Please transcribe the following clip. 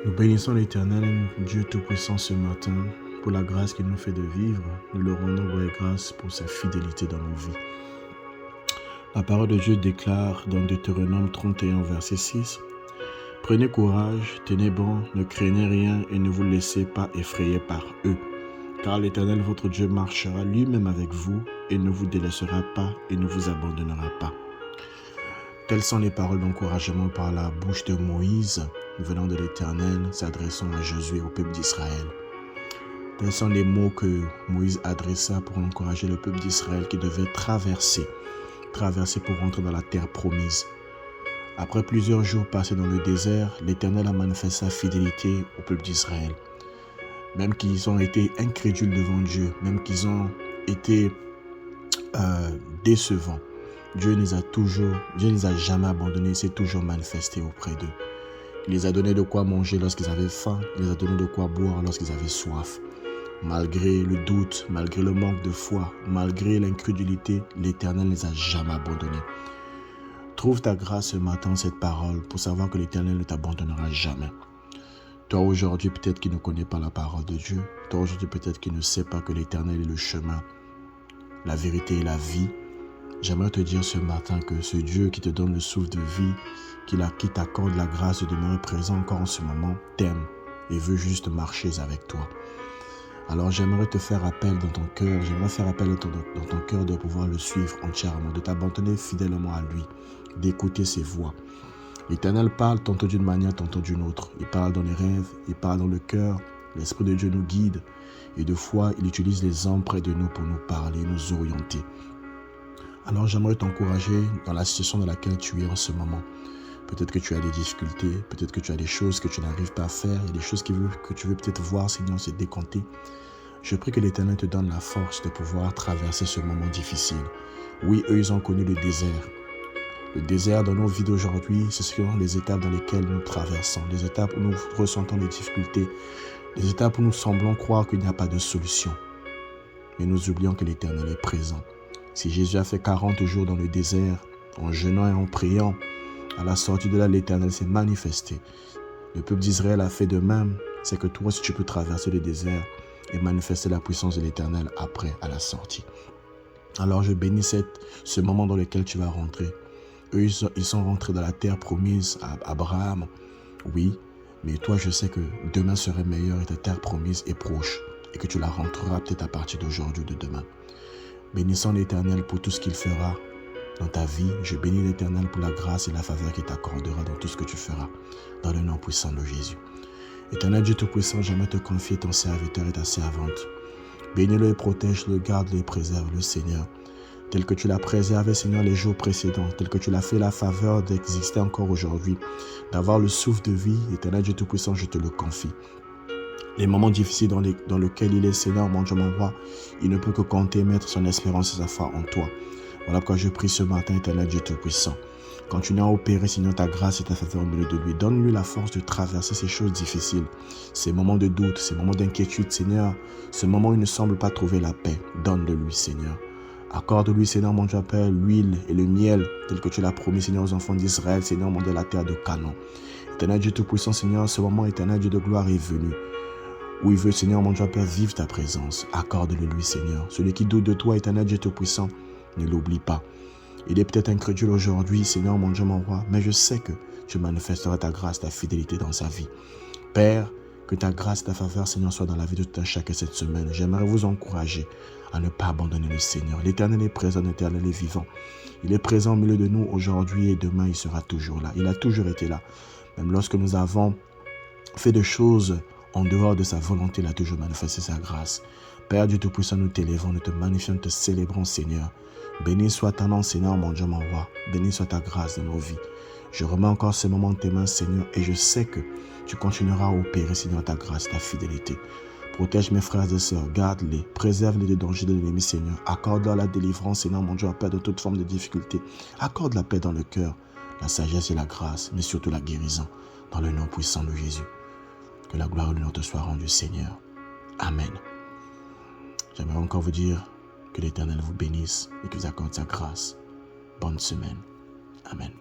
Nous bénissons l'Éternel, Dieu Tout-Puissant, ce matin, pour la grâce qu'il nous fait de vivre. Nous le rendons gloire et grâce pour sa fidélité dans nos vies. La parole de Dieu déclare dans Deutéronome 31, verset 6, « Prenez courage, tenez bon, ne craignez rien et ne vous laissez pas effrayer par eux. Car l'Éternel, votre Dieu, marchera lui-même avec vous et ne vous délaissera pas et ne vous abandonnera pas. » Telles sont les paroles d'encouragement par la bouche de Moïse, venant de l'Éternel, s'adressant à Josué au peuple d'Israël. Tels sont les mots que Moïse adressa pour encourager le peuple d'Israël qui devait traverser pour entrer dans la terre promise. Après plusieurs jours passés dans le désert, l'Éternel a manifesté sa fidélité au peuple d'Israël. Même qu'ils ont été incrédules devant Dieu, même qu'ils ont été décevants, Dieu ne les a jamais abandonnés, il s'est toujours manifesté auprès d'eux. Il les a donné de quoi manger lorsqu'ils avaient faim, il les a donné de quoi boire lorsqu'ils avaient soif. Malgré le doute, malgré le manque de foi, malgré l'incrédulité, l'Éternel ne les a jamais abandonnés. Trouve ta grâce ce matin dans cette parole pour savoir que l'Éternel ne t'abandonnera jamais. Toi aujourd'hui peut-être qui ne connais pas la parole de Dieu, toi aujourd'hui peut-être qui ne sais pas que l'Éternel est le chemin, la vérité et la vie. J'aimerais te dire ce matin que ce Dieu qui te donne le souffle de vie, qui t'accorde la grâce de demeurer présent encore en ce moment, t'aime et veut juste marcher avec toi. Alors j'aimerais te faire appel dans ton cœur, dans ton cœur de pouvoir le suivre entièrement, de t'abandonner fidèlement à lui, d'écouter ses voix. L'Éternel parle tantôt d'une manière, tantôt d'une autre. Il parle dans les rêves, il parle dans le cœur. L'Esprit de Dieu nous guide et de fois il utilise les hommes près de nous pour nous parler, nous orienter. Alors j'aimerais t'encourager dans la situation dans laquelle tu es en ce moment. Peut-être que tu as des difficultés, peut-être que tu as des choses que tu n'arrives pas à faire, il y a des choses que tu veux peut-être voir, Seigneur, se décompter. Je prie que l'Éternel te donne la force de pouvoir traverser ce moment difficile. Oui, eux, ils ont connu le désert. Le désert dans nos vies d'aujourd'hui, ce sont les étapes dans lesquelles nous traversons, les étapes où nous ressentons des difficultés, les étapes où nous semblons croire qu'il n'y a pas de solution. Mais nous oublions que l'Éternel est présent. Si Jésus a fait 40 jours dans le désert, en jeûnant et en priant, à la sortie de là, l'Éternel s'est manifesté. Le peuple d'Israël a fait de même. C'est que toi, si tu peux traverser le désert et manifester la puissance de l'Éternel après, à la sortie. Alors je bénis ce moment dans lequel tu vas rentrer. Eux, ils sont rentrés dans la terre promise à Abraham. Oui, mais toi, je sais que demain serait meilleur et ta terre promise est proche et que tu la rentreras peut-être à partir d'aujourd'hui ou de demain. Bénissons l'Éternel pour tout ce qu'il fera dans ta vie. Je bénis l'Éternel pour la grâce et la faveur qu'il t'accordera dans tout ce que tu feras. Dans le nom puissant de Jésus. Éternel Dieu Tout-Puissant, j'aimerais te confier ton serviteur et ta servante. Bénis-le et protège-le, garde-le et préserve-le, Seigneur. Tel que tu l'as préservé, Seigneur, les jours précédents. Tel que tu l'as fait la faveur d'exister encore aujourd'hui. D'avoir le souffle de vie. Éternel Dieu Tout-Puissant, je te le confie. Les moments difficiles dans lesquels il est, Seigneur, mon Dieu, mon roi, il ne peut que compter, mettre son espérance et sa foi en toi. Voilà pourquoi je prie ce matin, Éternel Dieu Tout-Puissant. Continue à opérer, Seigneur, ta grâce et ta faveur au milieu de lui. Donne-lui la force de traverser ces choses difficiles, ces moments de doute, ces moments d'inquiétude, Seigneur, ce moment où il ne semble pas trouver la paix. Donne-le-lui, Seigneur. Accorde-lui, Seigneur, mon Dieu, Père, l'huile et le miel, tel que tu l'as promis, Seigneur, aux enfants d'Israël, Seigneur, mon Dieu, la terre de Canaan. Éternel Dieu Tout-Puissant, Seigneur, ce moment, Éternel Dieu de gloire est venu. Où il veut, Seigneur, mon Dieu, Père, vivre ta présence. Accorde-le lui, Seigneur. Celui qui doute de toi, Éternel Dieu Tout-Puissant, ne l'oublie pas. Il est peut-être incrédule aujourd'hui, Seigneur, mon Dieu, mon roi, mais je sais que tu manifesteras ta grâce, ta fidélité dans sa vie. Père, que ta grâce, ta faveur, Seigneur, soit dans la vie de tout un chacun cette semaine. J'aimerais vous encourager à ne pas abandonner le Seigneur. L'Éternel est présent, l'Éternel est vivant. Il est présent au milieu de nous aujourd'hui et demain, il sera toujours là. Il a toujours été là. Même lorsque nous avons fait des choses en dehors de sa volonté, il a toujours manifesté sa grâce. Père Dieu Tout-Puissant, nous t'élévons, nous te magnifions, nous te célébrons, Seigneur. Béni soit ton nom, Seigneur, mon Dieu, mon roi. Béni soit ta grâce dans nos vies. Je remets encore ces moments en tes mains, Seigneur, et je sais que tu continueras à opérer, Seigneur, ta grâce, ta fidélité. Protège mes frères et sœurs, garde-les, préserve-les des dangers de l'ennemi, Seigneur. Accorde-leur la délivrance, Seigneur, mon Dieu, à paix de toute forme de difficulté. Accorde la paix dans le cœur, la sagesse et la grâce, mais surtout la guérison, dans le nom puissant de Jésus. Que la gloire et l'honneur te soient rendus, Seigneur. Amen. J'aimerais encore vous dire que l'Éternel vous bénisse et qu'il vous accorde sa grâce. Bonne semaine. Amen.